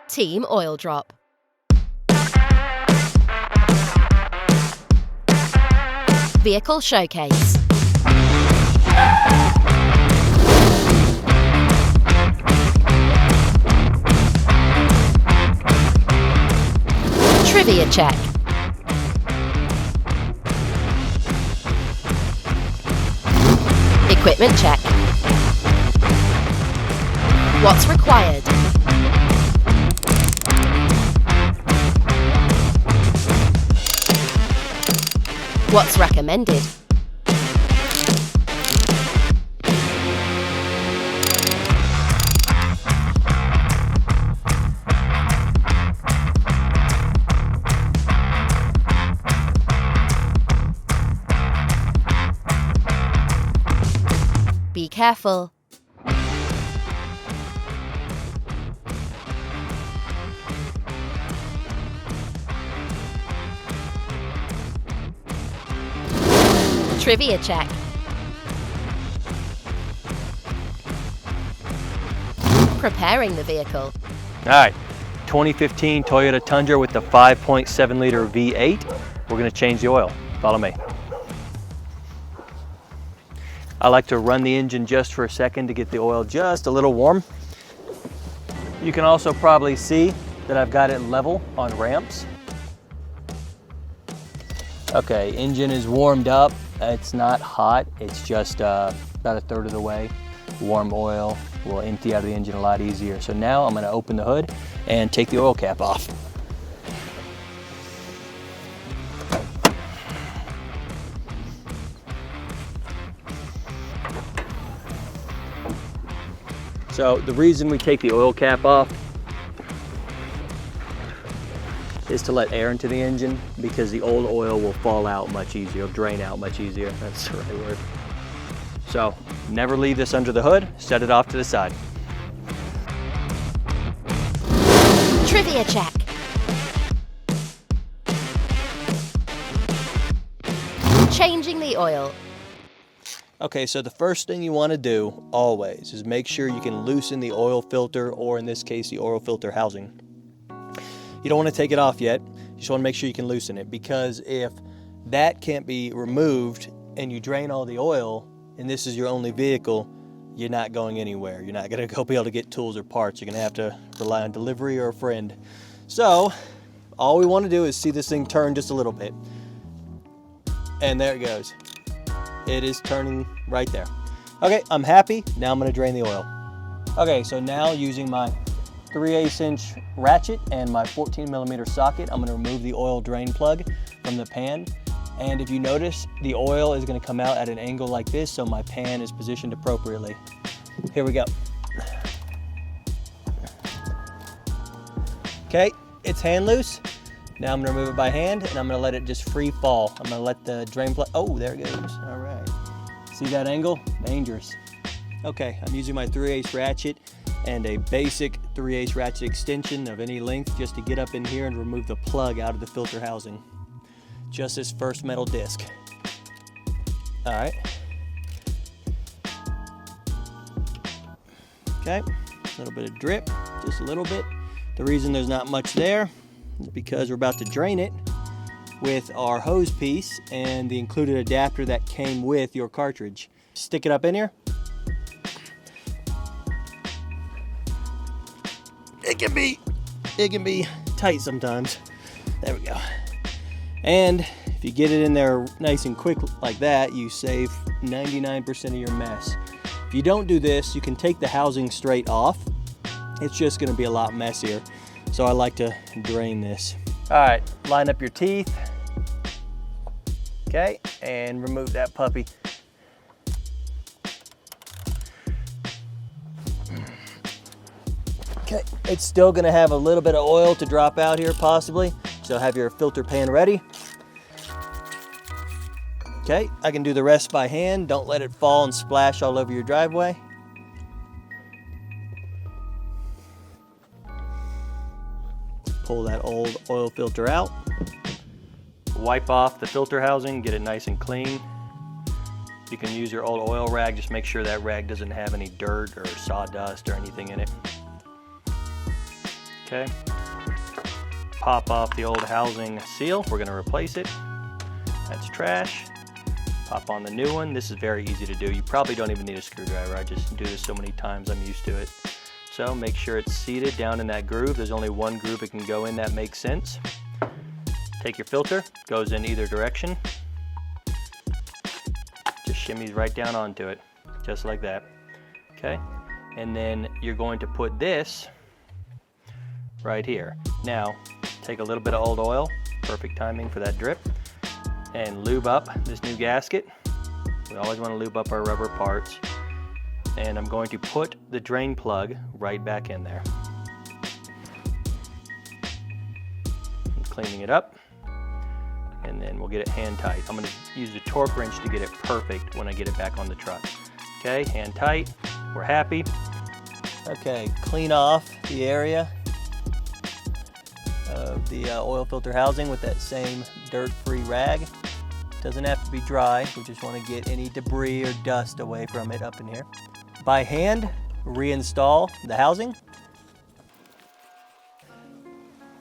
Team Oil Drop. Vehicle Showcase. Trivia check. Equipment check. What's required? What's recommended? Be careful. Trivia check. Preparing the vehicle. All right, 2015 Toyota Tundra with the 5.7 liter V8. We're gonna change the oil. Follow me. I like to run the engine just for a second to get the oil just a little warm. You can also probably see that I've got it level on ramps. Okay, engine is warmed up. It's not hot, it's just about a third of the way. Warm oil will empty out of the engine a lot easier. So now I'm gonna open the hood and take the oil cap off. So the reason we take the oil cap off is to let air into the engine, because the old oil will fall out much easier, it'll drain out much easier, that's the right word. So never leave this under the hood, set it off to the side. Trivia check. Changing the oil. Okay, so the first thing you want to do always is make sure you can loosen the oil filter, or in this case the oil filter housing. You don't want to take it off yet, you just want to make sure you can loosen it, because if that can't be removed and you drain all the oil and this is your only vehicle, you're not going anywhere. You're not going to be able to get tools or parts. You're going to have to rely on delivery or a friend. So all we want to do is see this thing turn just a little bit. And there it goes. It is turning right there. Okay, I'm happy. Now I'm going to drain the oil. Okay, so now using my 3/8 inch ratchet and my 14mm socket, I'm going to remove the oil drain plug from the pan. And if you notice, the oil is going to come out at an angle like this, so my pan is positioned appropriately. Here we go. Okay, it's hand loose. Now I'm going to remove it by hand, and I'm going to let it just free fall. I'm going to let the drain plug, oh, there it goes. All right. See that angle? Dangerous. Okay, I'm using my 3/8 ratchet and a basic 3/8 ratchet extension of any length just to get up in here and remove the plug out of the filter housing. Just this first metal disc. All right. Okay, a little bit of drip, just a little bit. The reason there's not much there is because we're about to drain it with our hose piece and the included adapter that came with your cartridge. Stick it up in here. It can be tight sometimes. There we go. And if you get it in there nice and quick like that, you save 99% of your mess. If you don't do this, you can take the housing straight off. It's just gonna be a lot messier. So I like to drain this. All right, line up your teeth. Okay, and remove that puppy. Okay, it's still gonna have a little bit of oil to drop out here possibly, so have your filter pan ready. Okay, I can do the rest by hand. Don't let it fall and splash all over your driveway. Pull that old oil filter out. Wipe off the filter housing, get it nice and clean. You can use your old oil rag, just make sure that rag doesn't have any dirt or sawdust or anything in it. Okay. Pop off the old housing seal. We're going to replace it. That's trash. Pop on the new one. This is very easy to do. You probably don't even need a screwdriver. I just do this so many times, I'm used to it. So make sure it's seated down in that groove. There's only one groove it can go in that makes sense. Take your filter, goes in either direction. Just shimmies right down onto it, just like that. Okay, and then you're going to put this right here. Now, take a little bit of old oil, perfect timing for that drip, and lube up this new gasket. We always want to lube up our rubber parts. And I'm going to put the drain plug right back in there. I'm cleaning it up, and then we'll get it hand tight. I'm going to use the torque wrench to get it perfect when I get it back on the truck. Okay, hand tight, we're happy. Okay, clean off the area of the oil filter housing with that same dirt-free rag. Doesn't have to be dry, we just want to get any debris or dust away from it up in here. By hand, reinstall the housing.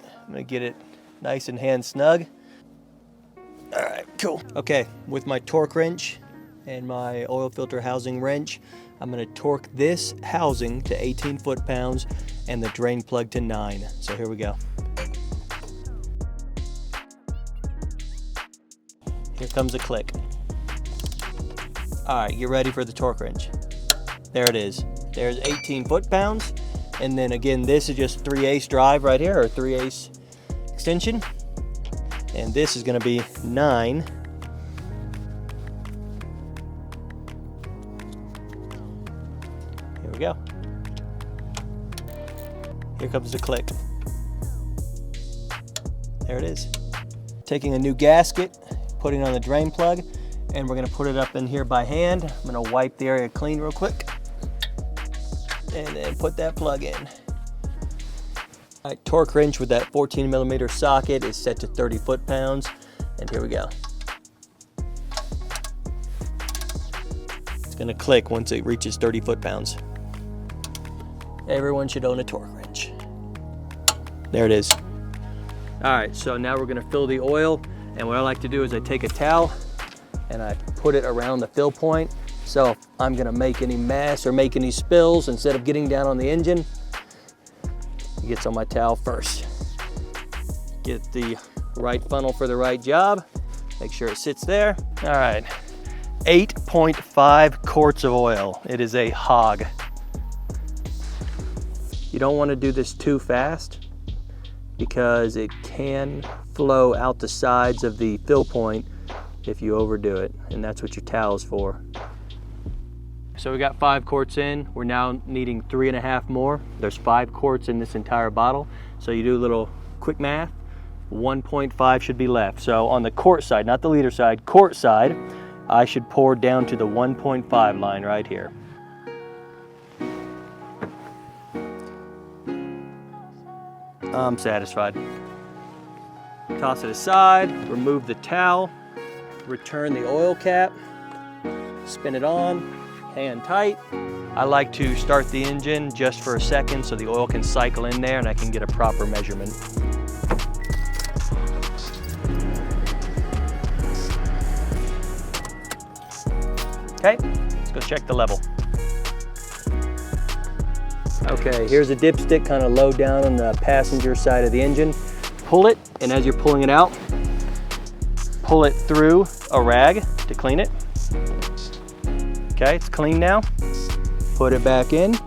I'm going to get it nice and hand snug. All right, cool. Okay, with my torque wrench and my oil filter housing wrench, I'm going to torque this housing to 18 foot-pounds and the drain plug to 9. So here we go. Here comes a click. All right, get ready for the torque wrench. There it is. There's 18 foot-pounds. And then again, this is just 3/8 drive right here, or 3/8 extension. And this is going to be 9. Here we go. Here comes the click. There it is. Taking a new gasket, putting on the drain plug, and we're going to put it up in here by hand. I'm going to wipe the area clean real quick, and then put that plug in. All right, torque wrench with that 14mm socket is set to 30 foot-pounds, and here we go. It's going to click once it reaches 30 foot-pounds. Everyone should own a torque wrench. There it is. All right, so now we're going to fill the oil, and what I like to do is I take a towel and I put it around the fill point. So if I'm going to make any mess or make any spills, instead of getting down on the engine, it gets on my towel first. Get the right funnel for the right job. Make sure it sits there. All right, 8.5 quarts of oil. It is a hog. You don't want to do this too fast because it can flow out the sides of the fill point if you overdo it, and that's what your towel is for. So we got 5 quarts in. We're now needing 3.5 more. There's 5 quarts in this entire bottle. So you do a little quick math, 1.5 should be left. So on the quart side, not the liter side, quart side, I should pour down to the 1.5 line right here. I'm satisfied. Toss it aside, remove the towel, return the oil cap, spin it on, hand tight. I like to start the engine just for a second so the oil can cycle in there and I can get a proper measurement. Okay, let's go check the level. Okay, here's a dipstick kind of low down on the passenger side of the engine. Pull it, and as you're pulling it out, pull it through a rag to clean it. Okay, it's clean now. Put it back in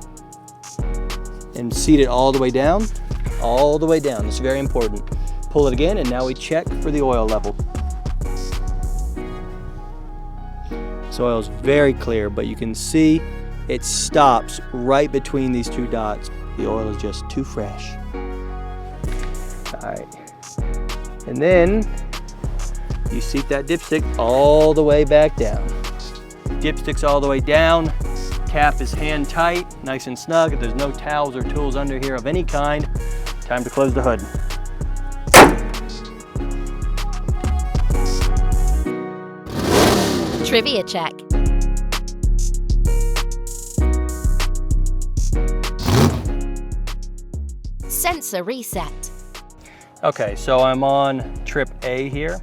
and seat it all the way down. All the way down, this is very important. Pull it again, and now we check for the oil level. This oil is very clear, but you can see it stops right between these 2 dots. The oil is just too fresh. All right, and then you seat that dipstick all the way back down. Dipstick's all the way down, cap is hand tight, nice and snug. There's no towels or tools under here of any kind. Time to close the hood. Trivia check. Sensor reset. Okay, so I'm on trip A here,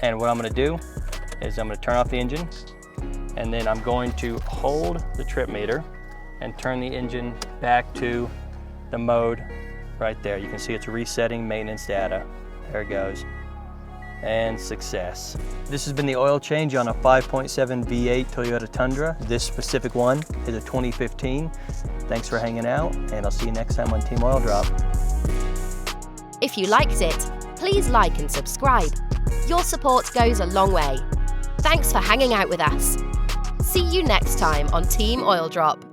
and what I'm going to do is I'm going to turn off the engine, and then I'm going to hold the trip meter and turn the engine back to the mode right there. You can see it's resetting maintenance data. There it goes. And success. This has been the oil change on a 5.7 V8 Toyota Tundra. This specific one is a 2015. Thanks for hanging out, and I'll see you next time on Team Oil Drop. If you liked it, please like and subscribe. Your support goes a long way. Thanks for hanging out with us. See you next time on Team Oil Drop.